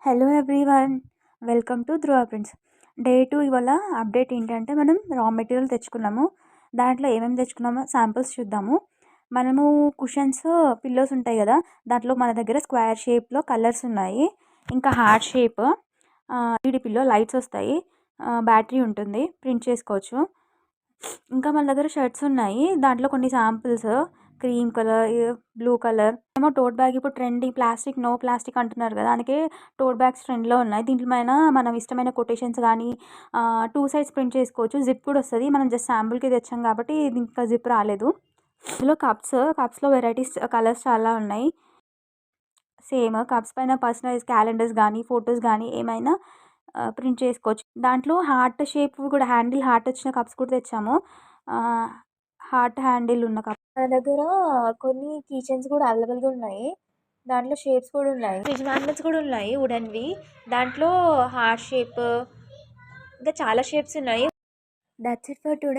Hello everyone, welcome to Dhruva prints. Day 2 ఇవాళ update ఏంటంటే మనం రా మెటీరియల్ తెచ్చుకున్నాము. దాంట్లో ఏమేమి తెచ్చుకున్నామో శాంపిల్స్ చూద్దాము. మనము కుషన్స్, పిల్లోస్ ఉంటాయి కదా, దాంట్లో మన దగ్గర స్క్వేర్ షేప్లో కలర్స్ ఉన్నాయి. ఇంకా heart shape LED pillow, lights వస్తాయి, బ్యాటరీ ఉంటుంది, ప్రింట్ చేసుకోవచ్చు. ఇంకా మన దగ్గర షర్ట్స్ ఉన్నాయి. దాంట్లో కొన్ని samples cream colour, blue colour ఏమో. టోట్ బ్యాగ్ ఇప్పుడు ట్రెండింగ్, ప్లాస్టిక్ నో ప్లాస్టిక్ అంటున్నారు కదా, అందుకే టోట్ బ్యాగ్స్ ట్రెండ్లో ఉన్నాయి. దీంట్లో మనం ఇష్టమైన కొటేషన్స్ కానీ 2 సైడ్స్ ప్రింట్ చేసుకోవచ్చు. జిప్ కూడా వస్తుంది. మనం జస్ట్ శాంపుల్కి తెచ్చాం కాబట్టి ఇది ఇంకా జిప్ రాలేదు. ఇందులో కప్స్లో వెరైటీస్, కలర్స్ చాలా ఉన్నాయి. సేమ్ కప్స్ పైన పర్సనలైజ్ క్యాలెండర్స్ కానీ, ఫొటోస్ కానీ ఏమైనా ప్రింట్ చేసుకోవచ్చు. దాంట్లో హార్ట్ షేప్ కూడా, హ్యాండిల్ హార్ట్ వచ్చిన కప్స్ కూడా తెచ్చాము. హార్ట్ హ్యాండిల్ ఉన్న కప్. మన దగ్గర కొన్ని కీచెన్స్ కూడా అవైలబుల్గా ఉన్నాయి. దాంట్లో షేప్స్ కూడా ఉన్నాయి. ఫ్రిడ్జ్ మ్యాగ్నెట్స్ కూడా ఉన్నాయి, వుడెన్వి. దాంట్లో హార్ట్ షేప్, ఇంకా చాలా షేప్స్ ఉన్నాయి. That's it for today.